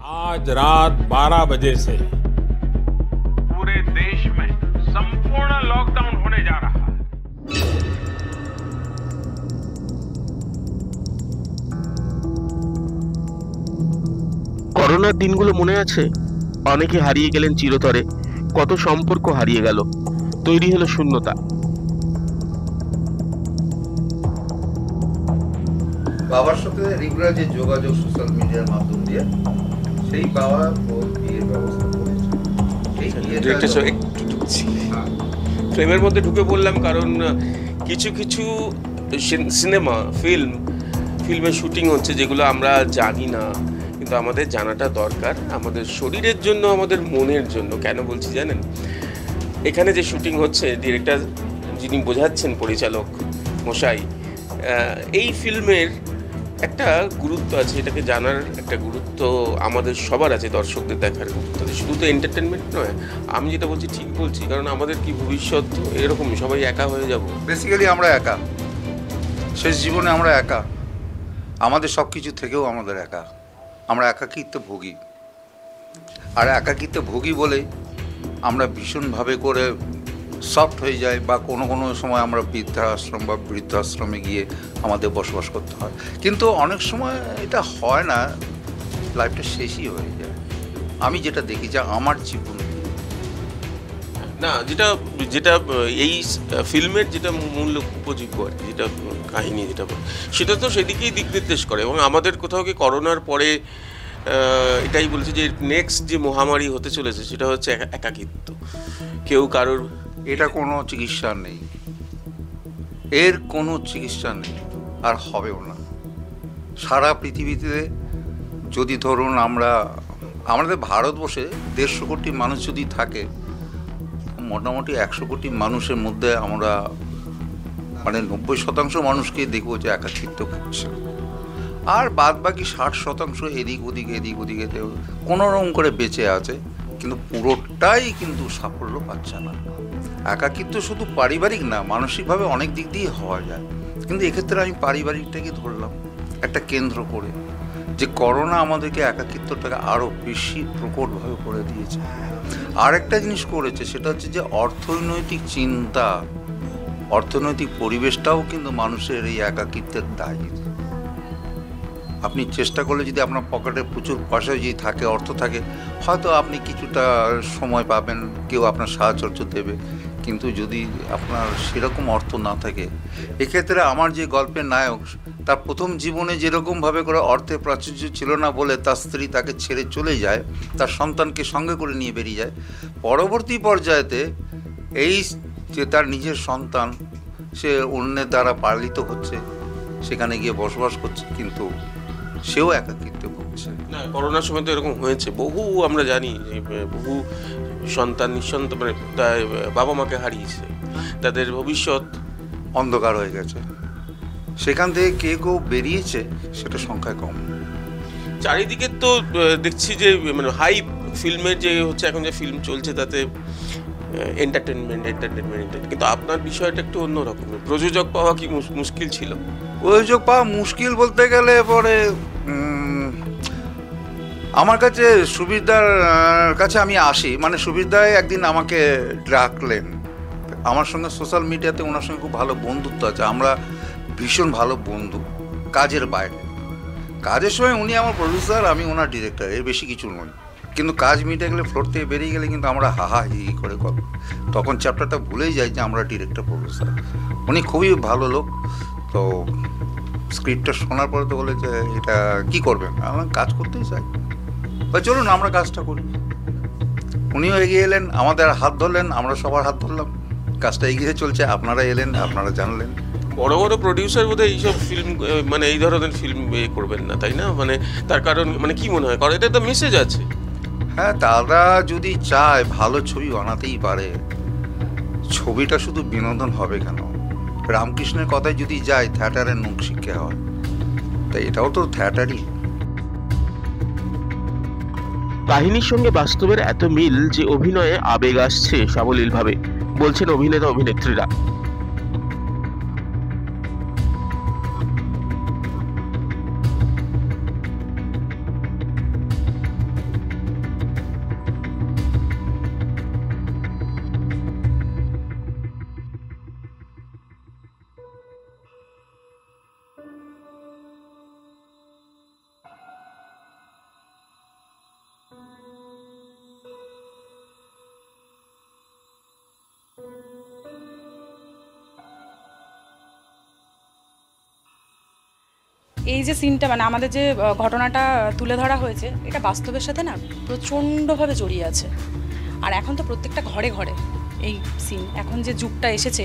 आज रात 12 बजे से पूरे देश में संपूर्ण लॉकडाउन होने जा रहा है। করোনার দিনগুলো মনে আছে? অনেকে হারিয়ে গেলেন চিরতরে, কত সম্পর্ক হারিয়ে গেল, তৈরি হলো শূন্যতা। বাবার সাথে রেগুলার যে যোগাযোগ সোশ্যাল মিডিয়ার মাধ্যম দিয়ে, সেই বাবা ওর বিয়ের ব্যবস্থা করেছে। এই বিয়েটা একটু ঢুকছি ফ্রেমের মধ্যে ঢুকে বললাম, কারণ কিছু কিছু সিনেমা ফিল্মের শুটিং হচ্ছে যেগুলো আমরা জানি না, কিন্তু আমাদের জানাটা দরকার আমাদের শরীরের জন্য, আমাদের মনের জন্য। কেন বলছি জানেন? এখানে যে শুটিং হচ্ছে, ডিরেক্টর যিনি বোঝাচ্ছেন, পরিচালক মশাই, এই ফিল্মের একটা গুরুত্ব আছে, এটাকে জানার একটা গুরুত্ব আমাদের সবার আছে, দর্শকদের দেখার গুরুত্ব আছে। শুধু তো এন্টারটেনমেন্ট নয়, আমি যেটা বলছি ঠিক বলছি, কারণ আমাদের কি ভবিষ্যৎ এরকম, সবাই একা হয়ে যাব। বেসিক্যালি আমরা একা, শেষ জীবনে আমরা একা, আমাদের সব কিছু থেকেও আমাদের একা, আমরা একাকিত্ব ভোগী। আর একাকিত্ব ভোগী বলে আমরা ভীষণভাবে করে সফট হয়ে যায়, বা কোনো কোনো সময় আমরা বৃদ্ধাশ্রম বা বৃদ্ধাশ্রমে গিয়ে আমাদের বসবাস করতে হয়। কিন্তু অনেক সময় এটা হয় না, লাইফটা শেষই হয়ে যায়। আমি যেটা দেখি যে আমার জীবন না, যেটা যেটা এই ফিল্মের যেটা মূল উপযোগ্য আর কি, যেটা কাহিনী যেটা সেটা তো সেদিকেই দিক নির্দেশ করে। এবং আমাদের কোথাও কি করোনার পরে এটাই বলেছে যে নেক্সট যে মহামারী হতে চলেছে সেটা হচ্ছে একাকিত্ব। কেউ কারোর, এটা কোনো চিকিৎসা নেই, এর কোনো চিকিৎসা নেই, আর হবেও না। সারা পৃথিবীতে যদি ধরুন আমাদের ভারতবর্ষে 150 কোটি মানুষ যদি থাকে, মোটামুটি 100 কোটি মানুষের মধ্যে আমরা 90% মানুষকে দেখবো যে একাকিত্ব ভুগছে, আর বাদ বাকি 60% এদিক ওদিকে কোনো রকম করে বেঁচে আছে, কিন্তু পুরোটাই কিন্তু সাফল্য পাচ্ছে না। একাকিত্ব শুধু পারিবারিক না, মানসিকভাবে অনেক দিক দিয়ে হওয়া যায়, কিন্তু এক্ষেত্রে আমি পারিবারিকটাকে ধরলাম একটা কেন্দ্র করে, যে করোনা আমাদেরকে একাকিত্বটাকে আরও বেশি প্রকটভাবে করে দিয়েছে। আর একটা জিনিস করেছে, সেটা হচ্ছে যে অর্থনৈতিক চিন্তা, অর্থনৈতিক পরিবেশটাও কিন্তু মানুষের এই একাকিত্বের দায়ী। আপনি চেষ্টা করলে যদি আপনার পকেটে প্রচুর পয়সা যদি থাকে, অর্থ থাকে, হয়তো আপনি কিছুটা সময় পাবেন, কেউ আপনার সাহায্য দেবে। কিন্তু যদি আপনার সেরকম অর্থ না থাকে, এক্ষেত্রে আমার যে গল্পের নায়ক, তার প্রথম জীবনে যেরকমভাবে করে অর্থের প্রাচুর্য ছিল না বলে তার স্ত্রী তাকে ছেড়ে চলে যায়, তার সন্তানকে সঙ্গে করে নিয়ে বেরিয়ে যায়। পরবর্তী পর্যায়েতে এই যে তার নিজের সন্তান, সে অন্যের দ্বারা পালিত হচ্ছে, সেখানে গিয়ে বসবাস করছে, কিন্তু সেও একাকিত্ব ভুগছে। না, করোনার সময় তো এরকম হয়েছে, বহু আমরা জানি যে বহু সন্তান নিঃসন্তান, মানে বাবা মাকে হারিয়েছে, তাদের ভবিষ্যৎ অন্ধকার হয়ে গেছে। সেখান থেকে কেউ বেরিয়েছে, সেটা সংখ্যায় কম। চারিদিকে তো দেখছি যে মানে হাই ফিল্মের যে হচ্ছে, এখন যে ফিল্ম চলছে তাতে এন্টারটেনমেন্ট, কিন্তু আপনার বিষয়টা একটু অন্যরকম। প্রযোজক পাওয়া কি মুশকিল ছিল? প্রযোজক পাওয়া মুশকিল বলতে গেলে পরে আমার কাছে সুবীরদার কাছে আমি আসি, সুবীরদাই একদিন আমাকে ডাকলেন। আমার সঙ্গে সোশ্যাল মিডিয়াতে ওনার সঙ্গে খুব ভালো বন্ধুত্ব আছে, আমরা ভীষণ ভালো বন্ধু কাজের বাইরে। কাজের সময় উনি আমার প্রডিউসার, আমি ওনার ডিরেক্টর, এর বেশি কিছু নই। কিন্তু কাজ মিটে গেলে, ফ্লোর থেকে বেরিয়ে গেলে কিন্তু আমরা হাহা হি করে গল্প, তখন চ্যাপ্টারটা ভুলেই যাই যে আমরা ডিরেক্টর প্রডিউসার। উনি খুবই ভালো লোক। তো স্ক্রিপ্টটা শোনার পরে তো বলে যে এটা কি করবেন, আমরা কাজ করতেই চাই, বা চলুন আমরা কাজটা করি। উনিও এগিয়ে এলেন, আমাদের হাত ধরলেন, আমরা সবার হাত ধরলাম, কাজটা এগিয়ে চলছে। আপনারা এলেন, আপনারা জানলেন। বড় বড় প্রডিউসার বোধহয় এইসব ফিল্ম, এই ধরনের ফিল্ম করবেন না, তাই না? তার কারণ কি মনে হয়, কারণ এটা তো মেসেজ আছে। হ্যাঁ, তারা যদি চায় ভালো ছবি বানাতেই পারে, ছবিটা শুধু বিনোদন হবে কেন? রামকৃষ্ণের কথায় যদি যায়, থিয়েটারের নখ শিক্ষা হয়, তাই এটাও তো থিয়েটারই। কাহিনীর সঙ্গে বাস্তবের এত মিল যে অভিনয়ে আবেগ আসছে সাবলীলভাবে, বলছেন অভিনেতা অভিনেত্রীরা। এই যে সিনটা মানে আমাদের যে ঘটনাটা তুলে ধরা হয়েছে এটা বাস্তবের সাথে না প্রচণ্ডভাবে জড়িয়ে আছে। আর এখন তো প্রত্যেকটা ঘরে ঘরে এই সিন, এখন যে যুগটা এসেছে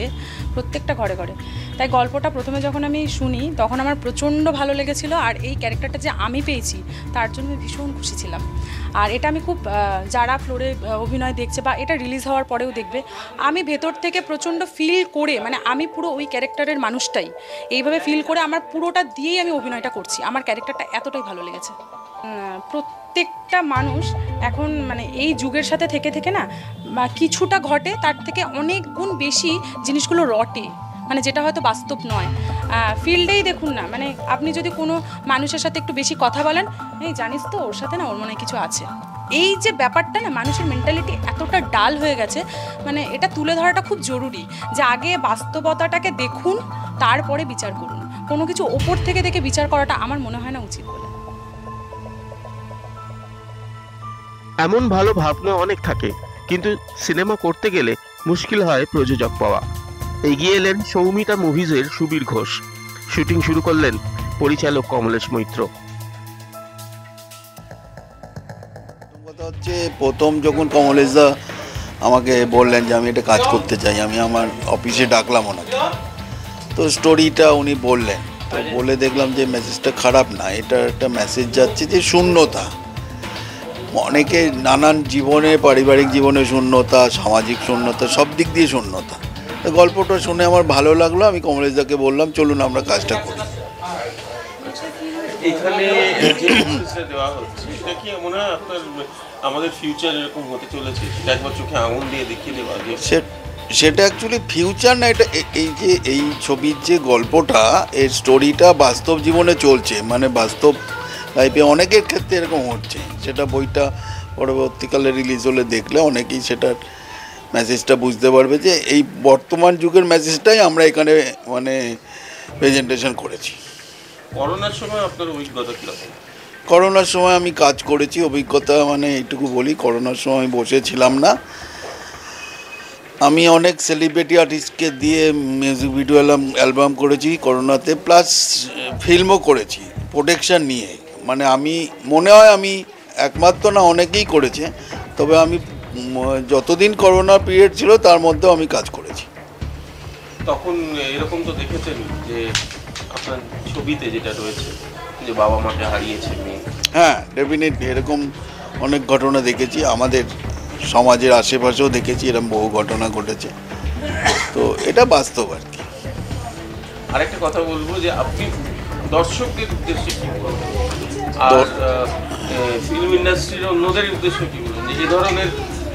প্রত্যেকটা ঘরে ঘরে। তাই গল্পটা প্রথমে যখন আমি শুনি তখন আমার প্রচণ্ড ভালো লেগেছিল, আর এই ক্যারেক্টারটা যে আমি পেয়েছি তার জন্য আমি ভীষণ খুশি ছিলাম। আর এটা আমি খুব যারা ফ্লোরে অভিনয় দেখছে বা এটা রিলিজ হওয়ার পরেও দেখবে, আমি ভেতর থেকে প্রচণ্ড ফিল করে, মানে আমি পুরো ওই ক্যারেক্টারের মানুষটাই এইভাবে ফিল করে আমার পুরোটা দিয়েই আমি অভিনয়টা করছি। আমার ক্যারেক্টারটা এতটাই ভালো লেগেছে। প্রত্যেকটা মানুষ এখন মানে এই যুগের সাথে থেকে থেকে না কিছুটা ঘটে, তার থেকে অনেক গুণ বেশি জিনিসগুলো রটে, মানে যেটা হয়তো বাস্তব নয়। ফিল্ডেই দেখুন না, মানে আপনি যদি কোনো মানুষের সাথে একটু বেশি কথা বলেন, এই জানিস তো ওর সাথে না ওর মনে কিছু আছে, এই যে ব্যাপারটা না মানুষের মেন্টালিটি এতটা ডাল হয়ে গেছে, মানে এটা তুলে ধরাটা খুব জরুরি যে আগে বাস্তবতাটাকে দেখুন তারপরে বিচার করুন। কোনো কিছু ওপর থেকে দেখে বিচার করাটা আমার মনে হয় না উচিত বলে। এমন ভালো ভাবনা অনেক থাকে, কিন্তু সিনেমা করতে গেলে মুশকিল হয় প্রযোজক পাওয়া। এগিয়ে এলেন সৌমিতা মুভিজের সুবীর ঘোষ। শুটিং শুরু করলেন পরিচালক কমলেশ মৈত্র। কথা হচ্ছে, প্রথম যখন কমলেশদা আমাকে বললেন যে আমি এটা কাজ করতে চাই, আমি আমার অফিসে ডাকলাম ওনাকে, তো স্টোরিটা উনি বললেন, তো বলে দেখলাম যে মেসেজটা খারাপ না, এটা একটা মেসেজ যাচ্ছে যে শূন্যতা, অনেকে নানান জীবনে, পারিবারিক জীবনে শূন্যতা, সামাজিক শূন্যতা, সব দিক দিয়ে শূন্যতা। তো গল্পটা শুনে আমার ভালো লাগলো, আমি কমলেশদাকে বললাম চলুন আমরা কাজটা করি। এখানে যে মেসেজটা দেওয়া হচ্ছে এটা কি মনে হয় আপনার আমাদের ফিউচার এরকম হতে চলেছে, সেটা একবার চোখে আঙুল দিয়ে দেখিয়ে দেওয়া যে সেটা অ্যাকচুয়ালি ফিউচার না, এটা এই ছবির যে গল্পটা, এর স্টোরিটা বাস্তব জীবনে চলছে, মানে বাস্তব লাইফে অনেকের ক্ষেত্রে এরকম হচ্ছে। সেটা বইটা পরবর্তীকালে রিলিজ হলে দেখলে অনেকেই সেটার মেসেজটা বুঝতে পারবে যে এই বর্তমান যুগের মেসেজটাই আমরা এখানে মানে প্রেজেন্টেশন করেছি। করোনার সময় আপনার অভিজ্ঞতা কীরকম? করোনার সময় আমি কাজ করেছি, অভিজ্ঞতা মানে এইটুকু বলি, করোনার সময় আমি বসেছিলাম না, আমি অনেক সেলিব্রিটি আর্টিস্টকে দিয়ে মিউজিক ভিডিও অ্যালবাম করেছি করোনাতে, প্লাস ফিল্মও করেছি প্রোটেকশন নিয়ে। মানে আমি মনে হয় আমি একমাত্র না, অনেকেই করেছে, তবে আমি যতদিন করোনা পিরিয়ড ছিল তার মধ্যেও আমি কাজ করেছি। তখন এরকম তো দেখেছেন যে আপনার ছবিতে যেটা রয়েছে যে বাবা মাকে হারিয়েছে মেয়ে? হ্যাঁ, ডেফিনেটলি এরকম অনেক ঘটনা দেখেছি, আমাদের সমাজের আশেপাশেও দেখেছি, এরকম বহু ঘটনা ঘটেছে, তো এটা বাস্তব আর কি। আরেকটা কথা বলবো যে আপনি দর্শকদের উদ্দেশ্যে কি বলবেন, আর ফিল্ম ইন্ডাস্ট্রির অন্যদের উদ্দেশ্যে কি বলবেন, যে এই ধরনের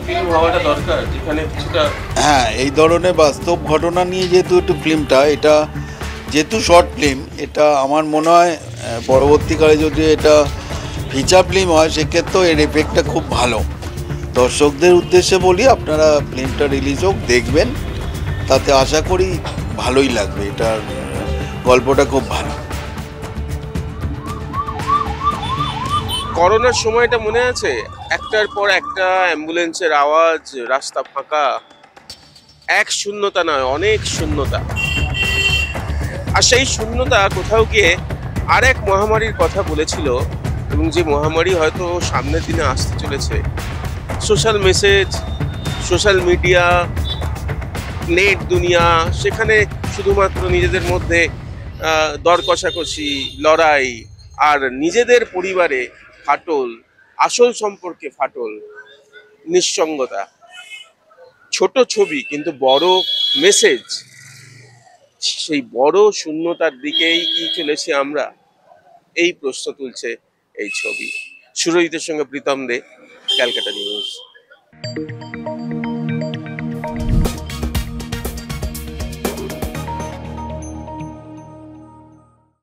ফিল্ম হওয়াটা দরকার যেখানে কিছুটা? হ্যাঁ, এই ধরনের বাস্তব ঘটনা নিয়ে যেহেতু একটু ফিল্মটা, এটা যেহেতু শর্ট ফিল্ম, এটা আমার মনে হয় পরবর্তীকালে যদি এটা ফিচার ফিল্ম হয় সেক্ষেত্রেও এর এফেক্টটা খুব ভালো। দর্শকদের উদ্দেশ্যে বলি, আপনারা ফিল্মটা রিলিজ হোক, দেখবেন, তাতে আশা করি ভালোই লাগবে, এটার গল্পটা খুব ভালো। করোনার সময়টা মনে আছে, একটার পর একটা অ্যাম্বুলেন্সের আওয়াজ, রাস্তা ফাঁকা, এক শূন্যতা নয়, অনেক শূন্যতা। আর সেই শূন্যতা কোথাও গিয়ে আরেক মহামারীর কথা বলেছিল, এবং যে মহামারী হয়তো সামনের দিনে আসতে চলেছে। Social message, social media, net দুনিয়া, সেখানে শুধুমাত্র নিজেদের মধ্যে দর কষাকষি, লড়াই, আর নিজেদের পরিবারে ফাটল, আসল সম্পর্কে ফাটল, নিঃসঙ্গতা। ছোট ছবি কিন্তু বড় মেসেজ, সেই বড় শূন্যতার দিকেই কি চলেছি আমরা, এই প্রশ্ন তুলছে এই ছবি। সুরজিতের সঙ্গে প্রীতম দে, ক্যালকাটা নিউজ।